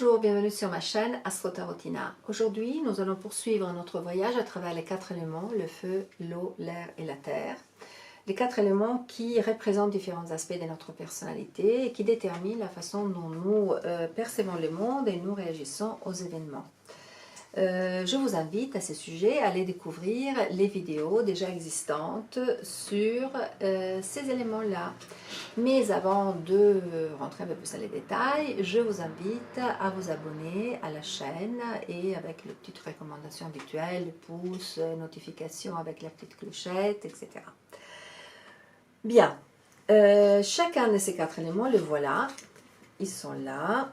Bonjour, bienvenue sur ma chaîne Astro Tarotina. Aujourd'hui, nous allons poursuivre notre voyage à travers les 4 éléments, le feu, l'eau, l'air et la terre. Les 4 éléments qui représentent différents aspects de notre personnalité et qui déterminent la façon dont nous percevons le monde et nous réagissons aux événements. Je vous invite à ce sujet à aller découvrir les vidéos déjà existantes sur ces éléments-là. Mais avant de rentrer un peu plus dans les détails, je vous invite à vous abonner à la chaîne et avec les petites recommandations habituelles, le pouce, notification avec la petite clochette, etc. Bien, chacun de ces 4 éléments, le voilà, ils sont là,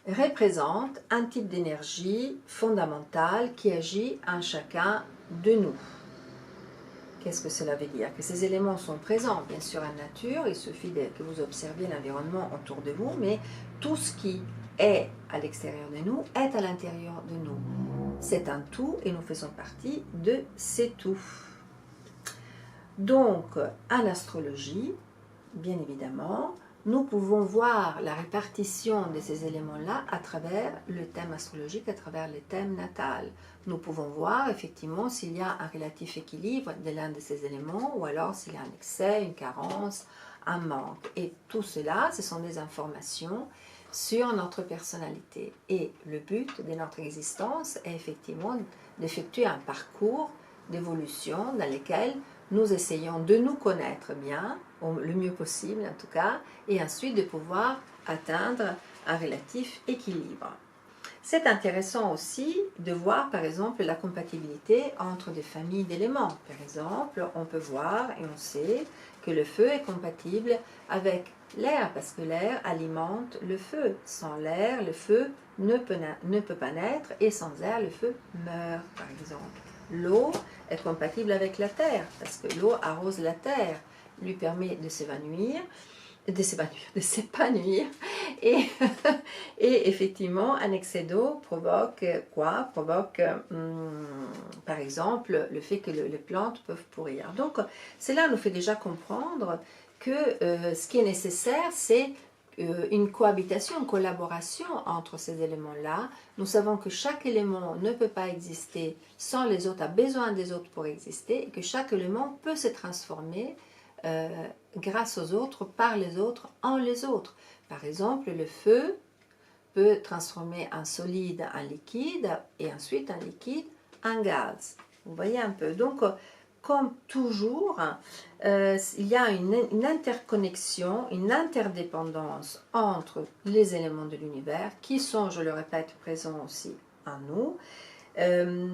représente un type d'énergie fondamentale qui agit en chacun de nous. Qu'est-ce que cela veut dire? Que ces éléments sont présents, bien sûr, en nature, il suffit que vous observiez l'environnement autour de vous, mais tout ce qui est à l'extérieur de nous est à l'intérieur de nous. C'est un tout et nous faisons partie de ces tout. Donc, en astrologie, bien évidemment, nous pouvons voir la répartition de ces éléments-là à travers le thème astrologique, à travers le thème natal. Nous pouvons voir effectivement s'il y a un relatif équilibre de l'un de ces éléments ou alors s'il y a un excès, une carence, un manque. Et tout cela, ce sont des informations sur notre personnalité. Et le but de notre existence est effectivement d'effectuer un parcours d'évolution dans lequel nous essayons de nous connaître bien, le mieux possible en tout cas, et ensuite de pouvoir atteindre un relatif équilibre. C'est intéressant aussi de voir par exemple la compatibilité entre des familles d'éléments. Par exemple, on peut voir et on sait que le feu est compatible avec l'air parce que l'air alimente le feu. Sans l'air, le feu ne peut pas naître et sans air, le feu meurt par exemple. L'eau est compatible avec la terre parce que l'eau arrose la terre, lui permet de s'évanouir, de s'épanouir et, et effectivement un excès d'eau provoque quoi? Provoque par exemple le fait que les plantes peuvent pourrir. Donc cela nous fait déjà comprendre que ce qui est nécessaire c'est une cohabitation, une collaboration entre ces éléments-là. Nous savons que chaque élément ne peut pas exister sans les autres, a besoin des autres pour exister, et que chaque élément peut se transformer grâce aux autres, par les autres, en les autres. Par exemple, le feu peut transformer un solide en liquide, et ensuite un liquide en gaz. Vous voyez un peu. Donc, comme toujours, il y a une interconnexion, une interdépendance entre les éléments de l'univers qui sont, je le répète, présents aussi en nous.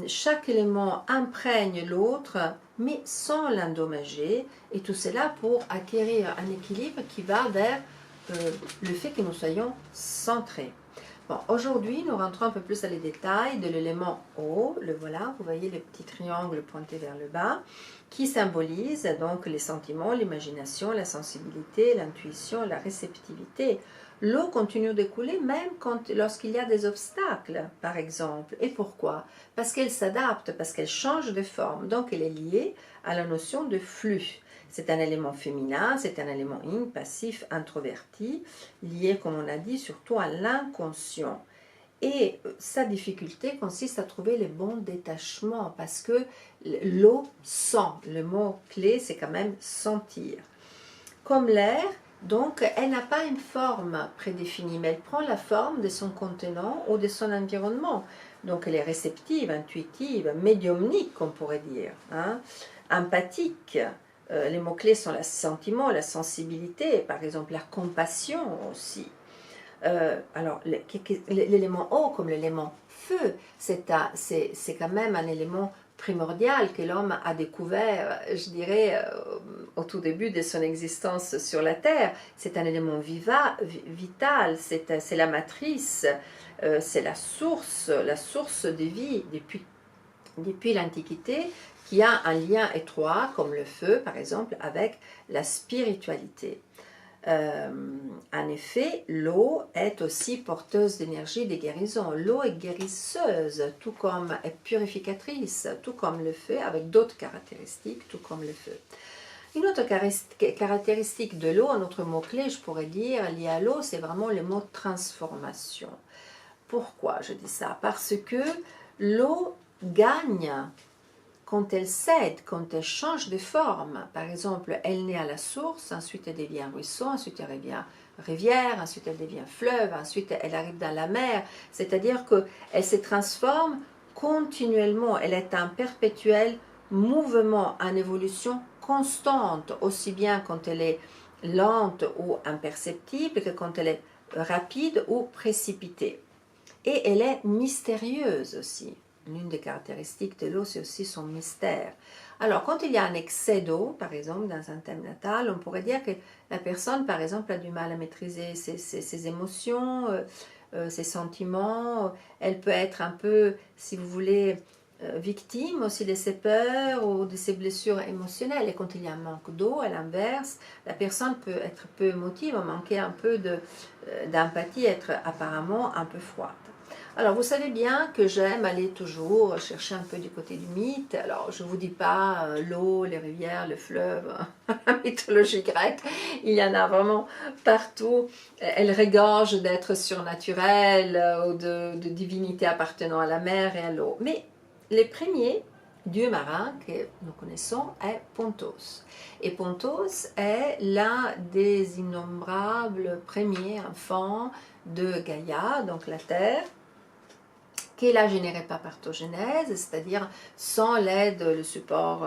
Chaque élément imprègne l'autre, mais sans l'endommager, et tout cela pour acquérir un équilibre qui va vers le fait que nous soyons centrés. Bon, aujourd'hui, nous rentrons un peu plus dans les détails de l'élément eau. Le voilà, vous voyez le petit triangle pointé vers le bas, qui symbolise donc les sentiments, l'imagination, la sensibilité, l'intuition, la réceptivité. L'eau continue de couler même lorsqu'il y a des obstacles, par exemple. Et pourquoi? Parce qu'elle s'adapte, parce qu'elle change de forme. Donc, elle est liée à la notion de flux. C'est un élément féminin, c'est un élément yin, passif, introverti, lié, comme on a dit, surtout à l'inconscient. Et sa difficulté consiste à trouver les bons détachements, parce que l'eau sent. Le mot clé, c'est quand même sentir. Comme l'air, donc, elle n'a pas une forme prédéfinie, mais elle prend la forme de son contenant ou de son environnement. Donc, elle est réceptive, intuitive, médiumnique, on pourrait dire, hein, empathique. Les mots-clés sont le sentiment, la sensibilité, par exemple la compassion aussi. Alors, l'élément eau comme l'élément feu, c'est quand même un élément primordial que l'homme a découvert, je dirais, au tout début de son existence sur la Terre. C'est un élément vital, c'est la matrice, c'est la source de vie depuis l'Antiquité, qui a un lien étroit, comme le feu par exemple, avec la spiritualité. En effet, l'eau est aussi porteuse d'énergie de guérison. L'eau est guérisseuse, tout comme est purificatrice, tout comme le feu, avec d'autres caractéristiques, tout comme le feu. Une autre caractéristique de l'eau, un autre mot-clé, je pourrais dire, lié à l'eau, c'est vraiment le mot transformation. Pourquoi je dis ça? Parce que l'eau gagne quand elle cède, quand elle change de forme. Par exemple, elle naît à la source, ensuite elle devient ruisseau, ensuite elle devient rivière, ensuite elle devient fleuve, ensuite elle arrive dans la mer. C'est-à-dire qu'elle se transforme continuellement, elle est un perpétuel mouvement, en évolution constante, aussi bien quand elle est lente ou imperceptible que quand elle est rapide ou précipitée. Et elle est mystérieuse aussi. L'une des caractéristiques de l'eau, c'est aussi son mystère. Alors, quand il y a un excès d'eau, par exemple, dans un thème natal, on pourrait dire que la personne, par exemple, a du mal à maîtriser ses émotions, ses sentiments. Elle peut être un peu, si vous voulez, victime aussi de ses peurs ou de ses blessures émotionnelles. Et quand il y a un manque d'eau, à l'inverse, la personne peut être peu émotive, manquer un peu d'empathie, être apparemment un peu froide. Alors, vous savez bien que j'aime aller toujours chercher un peu du côté du mythe. Alors, je ne vous dis pas l'eau, les rivières, le fleuve, la mythologie grecque. Il y en a vraiment partout. Elle regorge d'êtres surnaturels ou de divinités appartenant à la mer et à l'eau. Mais les premiers dieux marins que nous connaissons est Pontos. Et Pontos est l'un des innombrables premiers enfants de Gaïa, donc la Terre, qu'elle a généré par parthogenèse, c'est-à-dire sans l'aide, le support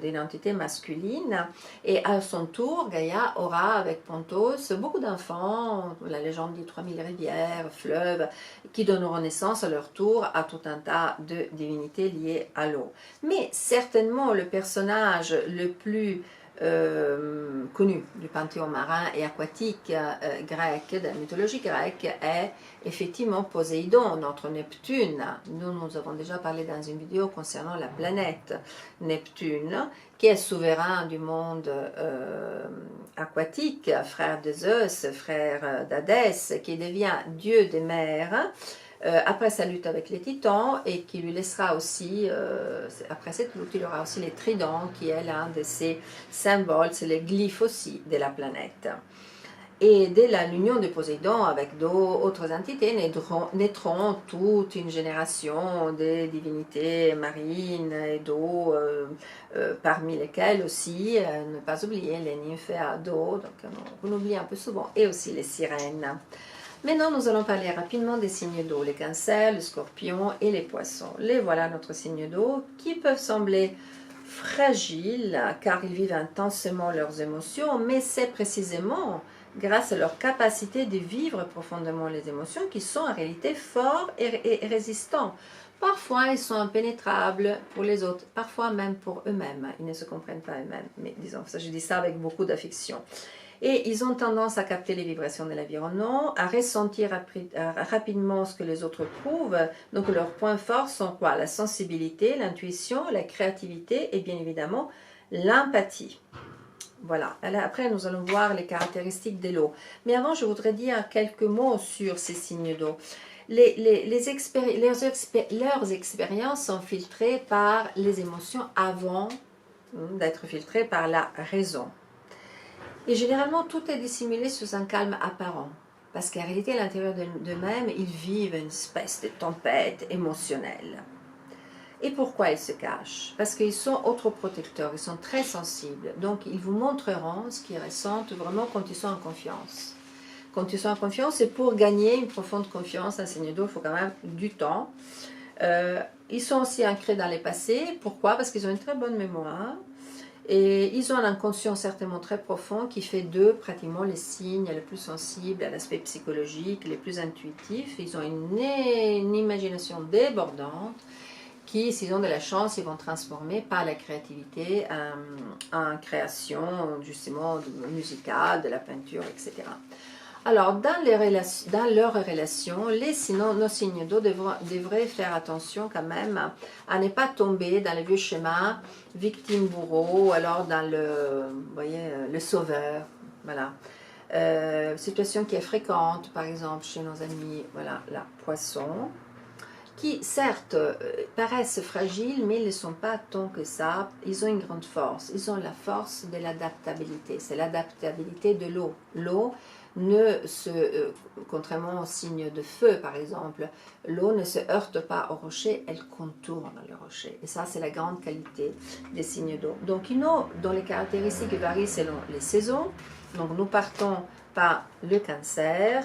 d'une entité masculine. Et à son tour, Gaïa aura avec Pontos beaucoup d'enfants, la légende dit 3000 rivières, fleuves, qui donneront naissance à leur tour à tout un tas de divinités liées à l'eau. Mais certainement le personnage le plus connu du panthéon marin et aquatique grec, de la mythologie grecque, est effectivement Poséidon, notre Neptune. Nous avons déjà parlé dans une vidéo concernant la planète Neptune, qui est souverain du monde aquatique, frère de Zeus, frère d'Hadès, qui devient dieu des mers, après sa lutte avec les titans, et qui lui laissera aussi, après cette lutte, il aura aussi les tridents, qui est l'un de ses symboles, c'est les glyphes aussi de la planète. Et dès l'union de Poséidon avec d'autres entités, naîtront toute une génération de divinités marines et d'eau, parmi lesquelles aussi, ne pas oublier les nymphes d'eau, donc on oublie un peu souvent, et aussi les sirènes. Maintenant, nous allons parler rapidement des signes d'eau, les cancers, les scorpions et les poissons. Les voilà notre signe d'eau, qui peuvent sembler fragiles car ils vivent intensément leurs émotions, mais c'est précisément grâce à leur capacité de vivre profondément les émotions qui sont en réalité forts et résistants. Parfois, ils sont impénétrables pour les autres, parfois même pour eux-mêmes. Ils ne se comprennent pas eux-mêmes, mais disons, ça, je dis ça avec beaucoup d'affection. Et ils ont tendance à capter les vibrations de l'environnement, à ressentir rapidement ce que les autres prouvent. Donc leurs points forts sont quoi? La sensibilité, l'intuition, la créativité et bien évidemment l'empathie. Voilà, après nous allons voir les caractéristiques de l'eau. Mais avant, je voudrais dire quelques mots sur ces signes d'eau. Leurs expériences sont filtrées par les émotions avant d'être filtrées par la raison. Et généralement, tout est dissimulé sous un calme apparent. Parce qu'en réalité, à l'intérieur d'eux-mêmes, ils vivent une espèce de tempête émotionnelle. Et pourquoi ils se cachent? Parce qu'ils sont autoprotecteurs, ils sont très sensibles. Donc, ils vous montreront ce qu'ils ressentent vraiment quand ils sont en confiance. Quand ils sont en confiance, et pour gagner une profonde confiance, un signe d'eau, il faut quand même du temps. Ils sont aussi ancrés dans les passés. Pourquoi? Parce qu'ils ont une très bonne mémoire. Et ils ont un inconscient certainement très profond qui fait d'eux pratiquement les signes les plus sensibles à l'aspect psychologique, les plus intuitifs. Ils ont une imagination débordante qui, s'ils ont de la chance, ils vont transformer par la créativité en création justement musicale, de la peinture, etc. Alors, dans leurs relations, nos signes d'eau devraient faire attention quand même à ne pas tomber dans le vieux schéma victime-bourreau, ou alors dans le sauveur. Voilà. Situation qui est fréquente, par exemple, chez nos amis, voilà, la poisson, qui certes paraissent fragiles, mais ils ne sont pas tant que ça. Ils ont une grande force. Ils ont la force de l'adaptabilité. C'est l'adaptabilité de l'eau. L'eau ne se, contrairement aux signes de feu par exemple, l'eau ne se heurte pas au rocher, elle contourne le rocher. Et ça, c'est la grande qualité des signes d'eau. Donc, une eau dont les caractéristiques varient selon les saisons. Donc, nous partons par le Cancer.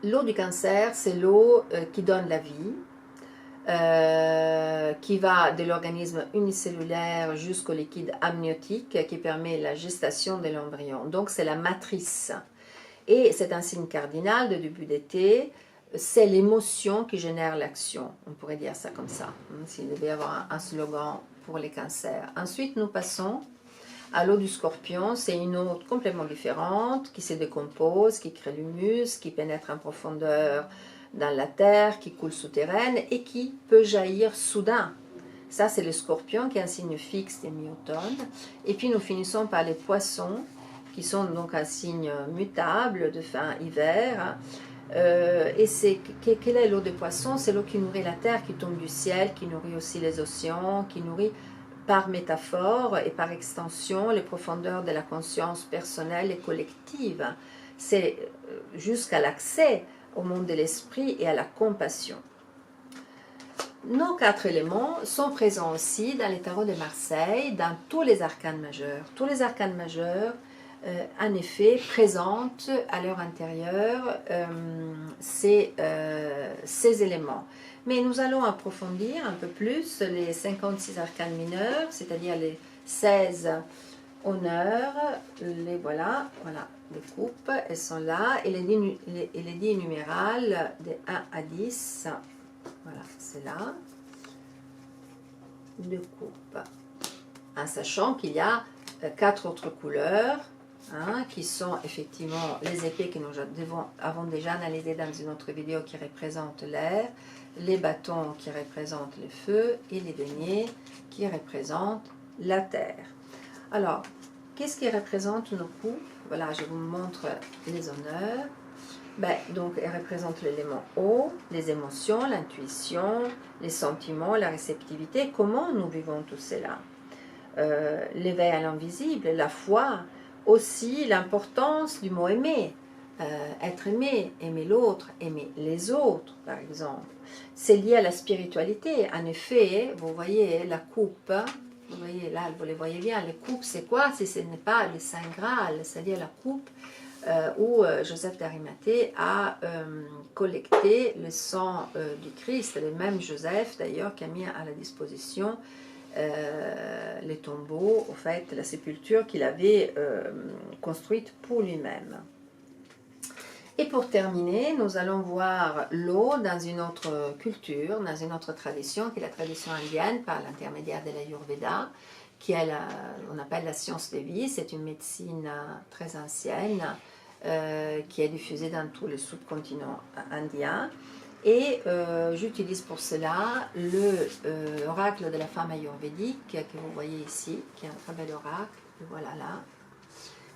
L'eau du Cancer, c'est l'eau qui donne la vie, qui va de l'organisme unicellulaire jusqu'au liquide amniotique qui permet la gestation de l'embryon. Donc c'est la matrice. Et c'est un signe cardinal de début d'été, c'est l'émotion qui génère l'action. On pourrait dire ça comme ça, s'il devait y avoir un slogan pour les cancers. Ensuite, nous passons à l'eau du Scorpion. C'est une eau complètement différente, qui se décompose, qui crée l'humus, qui pénètre en profondeur dans la terre, qui coule souterraine et qui peut jaillir soudain. Ça, c'est le Scorpion qui est un signe fixe des mi-automne. Et puis nous finissons par les Poissons, qui sont donc un signe mutable de fin hiver. Et quelle est l'eau des Poissons? C'est l'eau qui nourrit la terre, qui tombe du ciel, qui nourrit aussi les océans, qui nourrit par métaphore et par extension les profondeurs de la conscience personnelle et collective. C'est jusqu'à l'accès au monde de l'esprit et à la compassion. Nos 4 éléments sont présents aussi dans les tarots de Marseille, dans tous les arcanes majeurs. Tous les arcanes majeurs, en effet, présentent à leur intérieur ces éléments. Mais nous allons approfondir un peu plus les 56 arcanes mineurs, c'est-à-dire les 16 honneurs, les voilà, les coupes, elles sont là, et les 10 numérales de 1 à 10, voilà, c'est là, de coupe. En sachant qu'il y a 4 autres couleurs, qui sont effectivement les épées que nous avons déjà analysées dans une autre vidéo qui représente l'air, les bâtons qui représentent le feu et les deniers qui représentent la terre. Alors, qu'est-ce qui représente nos coupes? Voilà, je vous montre les honneurs. Donc, elles représentent l'élément eau, les émotions, l'intuition, les sentiments, la réceptivité. Comment nous vivons tout cela? L'éveil à l'invisible, la foi, aussi l'importance du mot aimer. Être aimé, aimer l'autre, aimer les autres, par exemple. C'est lié à la spiritualité. En effet, vous voyez la coupe, vous voyez là, vous les voyez bien, les coupes, c'est quoi si ce n'est pas le Saint Graal, c'est-à-dire la coupe où Joseph d'Arimathée a collecté le sang du Christ, le même Joseph d'ailleurs qui a mis à la disposition les tombeaux, au fait, la sépulture qu'il avait construite pour lui-même. Et pour terminer, nous allons voir l'eau dans une autre culture, dans une autre tradition, qui est la tradition indienne, par l'intermédiaire de l'Ayurveda, qui est on appelle la science de vie. C'est une médecine très ancienne, qui est diffusée dans tout le subcontinent indien. Et j'utilise pour cela l'oracle de la femme ayurvédique que vous voyez ici, qui est un très bel oracle, voilà là.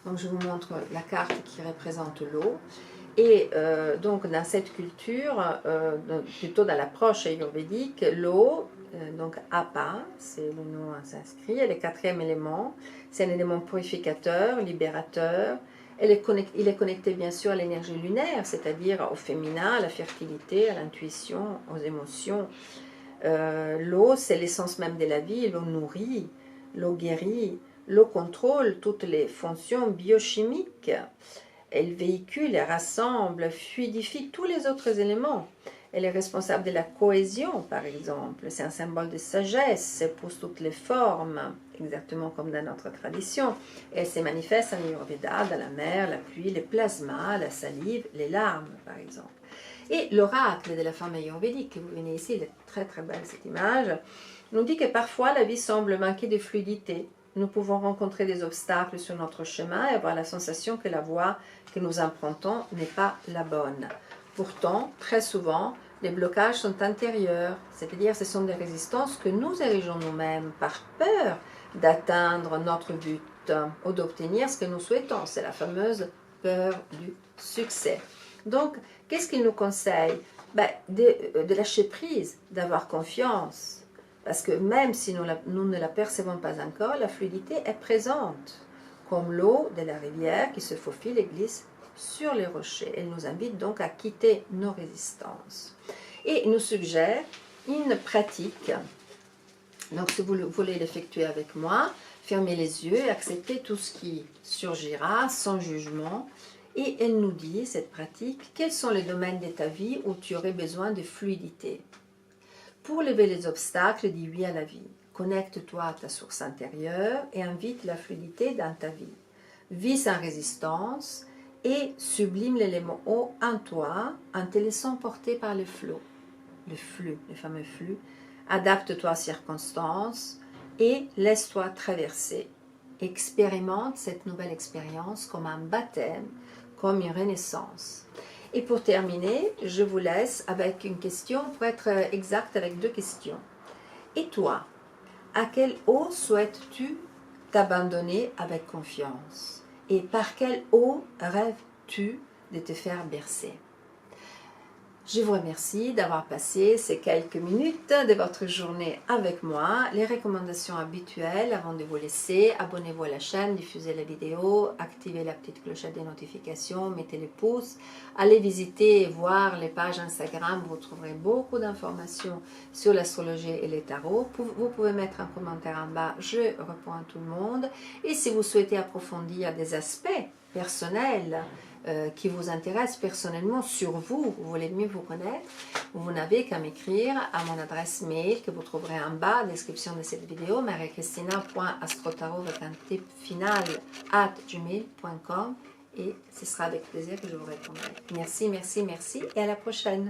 Donc je vous montre la carte qui représente l'eau. Et donc dans cette culture, plutôt dans l'approche ayurvédique, l'eau, donc Apa, c'est le nom sanskrit, elle est le 4e élément, c'est un élément purificateur, libérateur. Il est connecté bien sûr à l'énergie lunaire, c'est-à-dire au féminin, à la fertilité, à l'intuition, aux émotions. L'eau, c'est l'essence même de la vie, l'eau nourrit, l'eau guérit, l'eau contrôle toutes les fonctions biochimiques. Elle véhicule, elle rassemble, fluidifie tous les autres éléments. Elle est responsable de la cohésion, par exemple. C'est un symbole de sagesse, elle pousse toutes les formes, exactement comme dans notre tradition. Et elle se manifeste en Ayurveda, dans la mer, la pluie, les plasmas, la salive, les larmes, par exemple. Et l'oracle de la femme ayurvédique, que vous venez ici, il est très très belle cette image, nous dit que parfois la vie semble manquer de fluidité. Nous pouvons rencontrer des obstacles sur notre chemin et avoir la sensation que la voie que nous empruntons n'est pas la bonne. Pourtant, très souvent, les blocages sont intérieurs, c'est-à-dire ce sont des résistances que nous érigeons nous-mêmes par peur d'atteindre notre but ou d'obtenir ce que nous souhaitons. C'est la fameuse peur du succès. Donc, qu'est-ce qu'il nous conseille? Ben, de lâcher prise, d'avoir confiance. Parce que même si nous ne la percevons pas encore, la fluidité est présente, comme l'eau de la rivière qui se faufile et glisse sur les rochers. Elle nous invite donc à quitter nos résistances. Et il nous suggère une pratique. Donc si vous voulez l'effectuer avec moi, fermez les yeux et acceptez tout ce qui surgira sans jugement. Et elle nous dit, cette pratique, quels sont les domaines de ta vie où tu aurais besoin de fluidité. Pour lever les obstacles, dis oui à la vie. Connecte-toi à ta source intérieure et invite la fluidité dans ta vie. Vis sans résistance et sublime l'élément eau en toi en te laissant porter par le flot. Le flux, le fameux flux. Adapte-toi aux circonstances et laisse-toi traverser. Expérimente cette nouvelle expérience comme un baptême, comme une renaissance. Et pour terminer, je vous laisse avec une question, pour être exact avec 2 questions. Et toi, à quelle eau souhaites-tu t'abandonner avec confiance? Et par quelle eau rêves-tu de te faire bercer? Je vous remercie d'avoir passé ces quelques minutes de votre journée avec moi. Les recommandations habituelles avant de vous laisser, abonnez-vous à la chaîne, diffusez la vidéo, activez la petite clochette des notifications, mettez les pouces, allez visiter et voir les pages Instagram, vous trouverez beaucoup d'informations sur l'astrologie et les tarots. Vous pouvez mettre un commentaire en bas, je réponds à tout le monde. Et si vous souhaitez approfondir des aspects personnels, qui vous intéresse personnellement sur vous, vous voulez mieux vous connaître, vous n'avez qu'à m'écrire à mon adresse mail que vous trouverez en bas, description de cette vidéo, mariachristina.astrotarot avec un tip final @gmail.com et ce sera avec plaisir que je vous répondrai. Merci, merci, merci et à la prochaine.